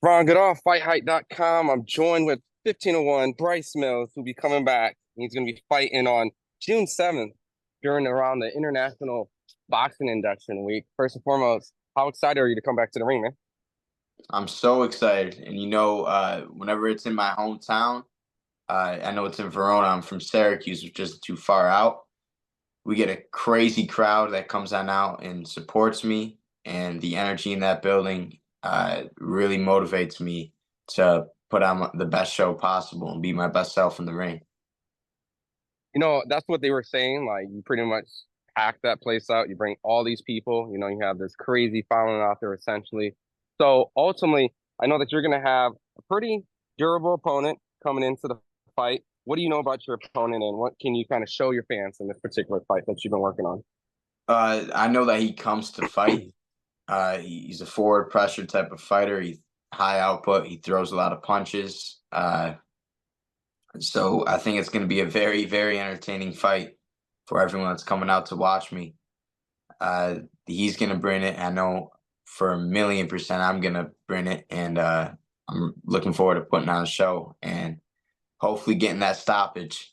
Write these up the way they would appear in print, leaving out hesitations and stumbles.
Ron Goodall, FightHype.com. I'm joined with 1501 Bryce Mills, who'll be coming back. He's going to be fighting on June 7th during around the International Boxing Induction Week. First and foremost, how excited are you to come back to the ring, man? I'm so excited. And whenever it's in my hometown, I know it's in Verona. I'm from Syracuse, which isn't too far out. We get a crazy crowd that comes on out and supports me. And the energy in that building really motivates me to put on the best show possible and be my best self in the ring. That's what they were saying. Like, you pretty much pack that place out. You bring all these people. You have this crazy following out there, essentially. So ultimately, I know that you're going to have a pretty durable opponent coming into the fight. What do you know about your opponent, and what can you kind of show your fans in this particular fight that you've been working on? I know that he comes to fight. He's a forward pressure type of fighter. He's high output. He throws a lot of punches. So I think it's going to be a very, very entertaining fight for everyone that's coming out to watch me. He's going to bring it. I know for 1,000,000% I'm going to bring it. And I'm looking forward to putting on a show and hopefully getting that stoppage.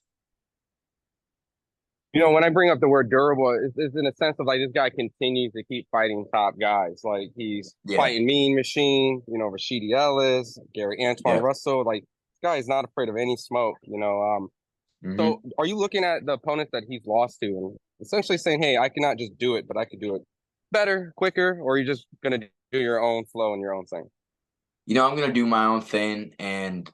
When I bring up the word durable, it's in a sense of like this guy continues to keep fighting top guys. Like he's Yeah. fighting Mean Machine, Rashidi Ellis, Gary Antoine Yeah. Russell. Like this guy is not afraid of any smoke. So hmm are you looking at the opponents that he's lost to and essentially saying, hey, I cannot just do it, but I could do it better, quicker, or are you just gonna do your own flow and your own thing? I'm going to do my own thing and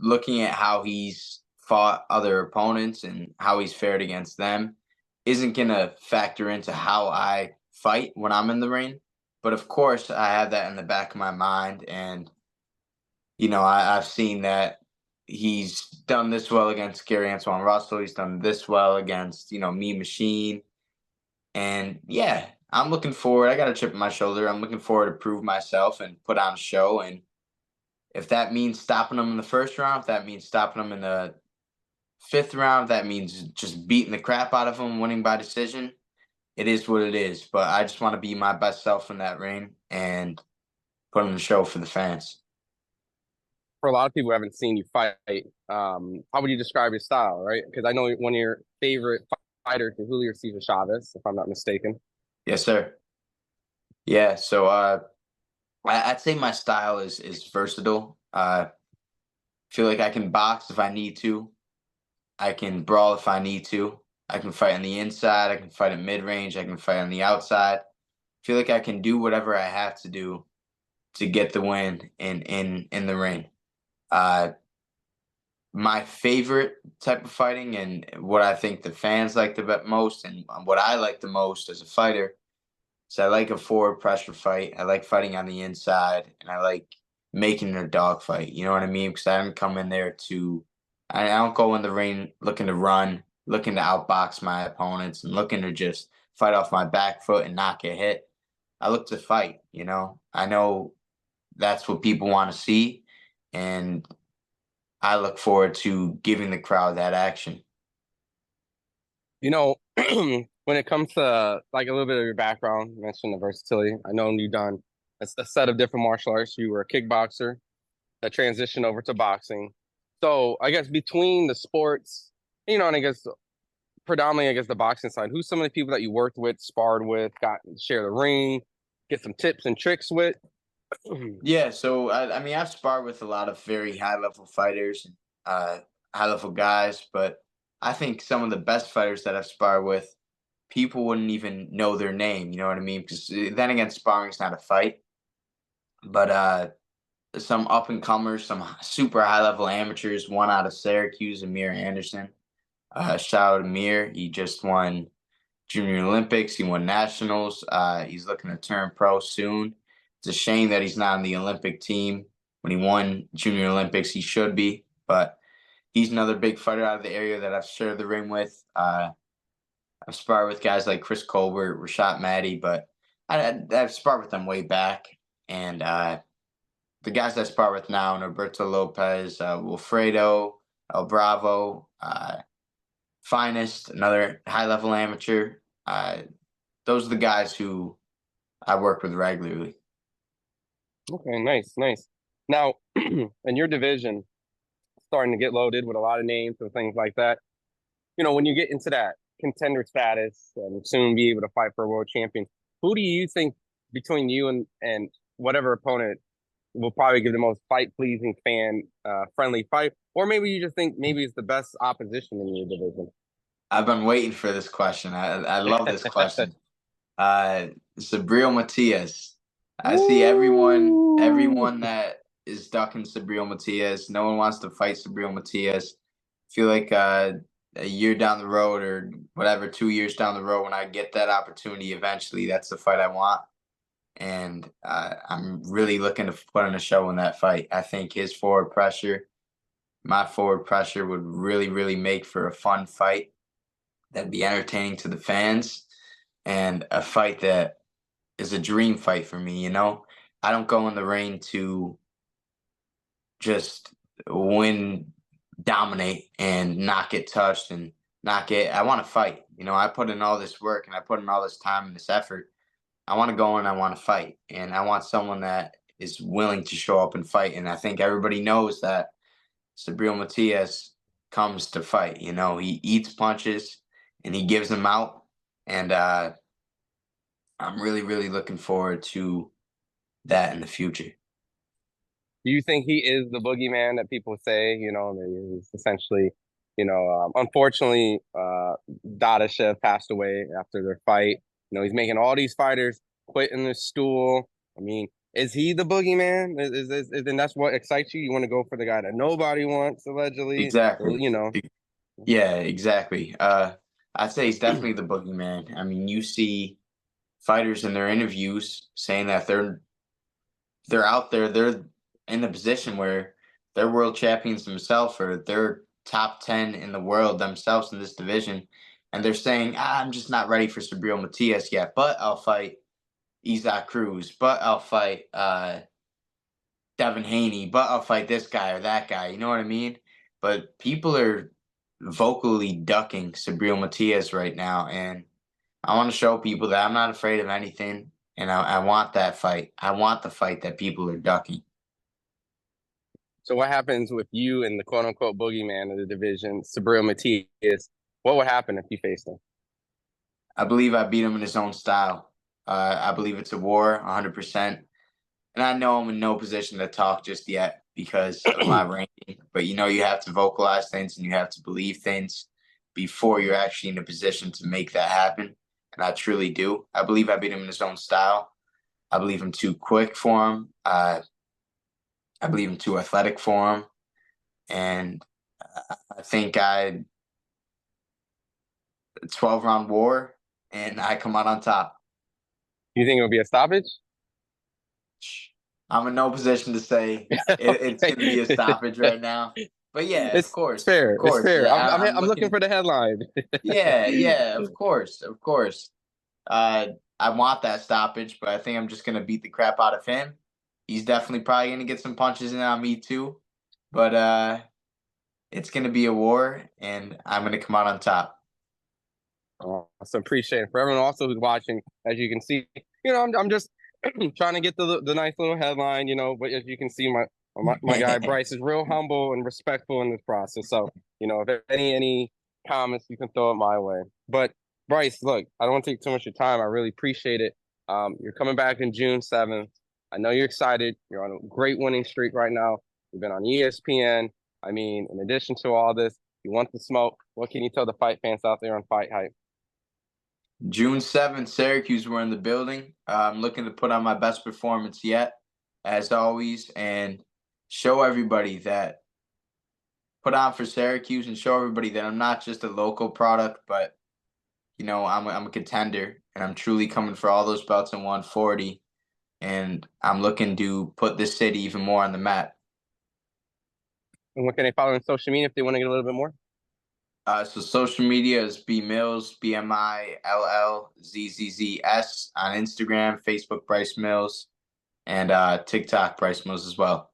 looking at how he's fought other opponents and how he's fared against them isn't going to factor into how I fight when I'm in the ring. But of course, I have that in the back of my mind. And, I've seen that he's done this well against Gary Antoine Russell. He's done this well against, Me Machine. And yeah, I'm looking forward. I got a chip on my shoulder. I'm looking forward to prove myself and put on a show. And if that means stopping them in the first round, if that means stopping them in the fifth round, if that means just beating the crap out of them, winning by decision, it is what it is. But I just want to be my best self in that ring and put on the show for the fans. For a lot of people who haven't seen you fight, how would you describe your style, right? Because I know one of your favorite fighters is Julio Cesar Chavez, if I'm not mistaken. Yes, sir. Yeah. So I'd say my style is versatile. Feel like I can box if I need to. I can brawl if I need to. I can fight on the inside. I can fight at mid range. I can fight on the outside. Feel like I can do whatever I have to do to get the win in the ring. Uh, my favorite type of fighting and what I think the fans like the most and what I like the most as a fighter is I like a forward pressure fight. I like fighting on the inside and I like making it a dog fight. You know what I mean? Because I didn't come in there I don't go in the ring looking to run, looking to outbox my opponents and looking to just fight off my back foot and not get hit. I look to fight. I know that's what people want to see. And I look forward to giving the crowd that action. You know, when it comes to like a little bit of your background, you mentioned the versatility. I know you've done a set of different martial arts. You were a kickboxer that transitioned over to boxing. So I guess between the sports, and I guess predominantly, I guess the boxing side, who's some of the people that you worked with, sparred with, got share the ring, get some tips and tricks with? Yeah, so I mean, I've sparred with a lot of very high level fighters, uh, high level guys, but I think some of the best fighters that I've sparred with, people wouldn't even know their name. You know what I mean? Because then again, sparring's not a fight, but some up and comers, some super high level amateurs. One out of Syracuse, Amir Anderson. Shout out Amir. He just won Junior Olympics. He won nationals. He's looking to turn pro soon. It's a shame that he's not on the Olympic team. When he won Junior Olympics, he should be. But he's another big fighter out of the area that I've shared the ring with. I've sparred with guys like Chris Colbert, Rashad Maddie, but I've sparred with them way back. And the guys I spar with now, Norberto Lopez, Wilfredo, El Bravo, Finest, another high level amateur. Those are the guys who I work with regularly. Okay, nice, nice. Now, in your division, starting to get loaded with a lot of names and things like that. When you get into that contender status and soon be able to fight for a world champion, who do you think between you and whatever opponent will probably give the most fight pleasing fan friendly fight? Or maybe you just think maybe it's the best opposition in your division. I've been waiting for this question. I love this question. Uh, Subriel Matias. I see Woo! everyone that is ducking Subriel Matias. No one wants to fight Subriel Matias. Feel like a year down the road or whatever, 2 years down the road, when I get that opportunity, eventually, that's the fight I want. And I'm really looking to put on a show in that fight. I think his forward pressure, my forward pressure, would really, really make for a fun fight that'd be entertaining to the fans, and a fight that is a dream fight for me. I don't go in the ring to just win, dominate, and not get touched and not get. I want to fight. I put in all this work and I put in all this time and this effort. I want to go in. I want to fight, and I want someone that is willing to show up and fight. And I think everybody knows that Subriel Matias comes to fight. He eats punches and he gives them out. And I'm really, really looking forward to that in the future. Do you think he is the boogeyman that people say? That he's essentially, unfortunately, Dadashev passed away after their fight. He's making all these fighters quit in the stool. I mean, is he the boogeyman? And that's what excites you? You want to go for the guy that nobody wants, allegedly? Exactly. Well. Yeah, exactly. I'd say he's definitely the boogeyman. I mean, you see fighters in their interviews saying that they're out there, they're in a position where they're world champions themselves, or they're top 10 in the world themselves in this division. And they're saying, I'm just not ready for Subriel Matias yet, but I'll fight Isaac Cruz, but I'll fight Devin Haney, but I'll fight this guy or that guy. You know what I mean? But people are vocally ducking Subriel Matias right now. And I want to show people that I'm not afraid of anything. And I want that fight. I want the fight that people are ducking. So what happens with you and the quote unquote boogeyman of the division, Subriel Matias? What would happen if you faced him? I believe I beat him in his own style. I believe it's a war, 100%. And I know I'm in no position to talk just yet because of my ranking. But you have to vocalize things and you have to believe things before you're actually in a position to make that happen. And I truly do. I believe I beat him in his own style. I believe I'm too quick for him. I believe I'm too athletic for him. And I think 12-round war, and I come out on top. Do you think it would be a stoppage? I'm in no position to say it's going to be a stoppage right now. But yeah, of It's course, of fair. It's course. fair. I'm looking Looking. for the headline. Yeah, yeah, of course, of course. I want that stoppage, but I think I'm just going to beat the crap out of him. He's definitely probably going to get some punches in on me too. But it's going to be a war, and I'm going to come out on top. So appreciate it for everyone also who's watching. As you can see, I'm just trying to get the nice little headline, But as you can see, my guy Bryce is real humble and respectful in this process. So if any comments, you can throw it my way. But Bryce, look, I don't want to take too much of your time. I really appreciate it. You're coming back in June 7th. I know you're excited. You're on a great winning streak right now. You've been on ESPN. I mean, in addition to all this, you want the smoke. What can you tell the fight fans out there on FightHype? June 7th, Syracuse, we're in the building. I'm looking to put on my best performance yet, as always, and show everybody that put on for Syracuse and show everybody that I'm not just a local product, but I'm a contender, and I'm truly coming for all those belts in 140, and I'm looking to put this city even more on the map. And what can they follow on social media if they want to get a little bit more? So social media is B Mills, BMILLZZZS on Instagram, Facebook Bryce Mills, and TikTok Bryce Mills as well.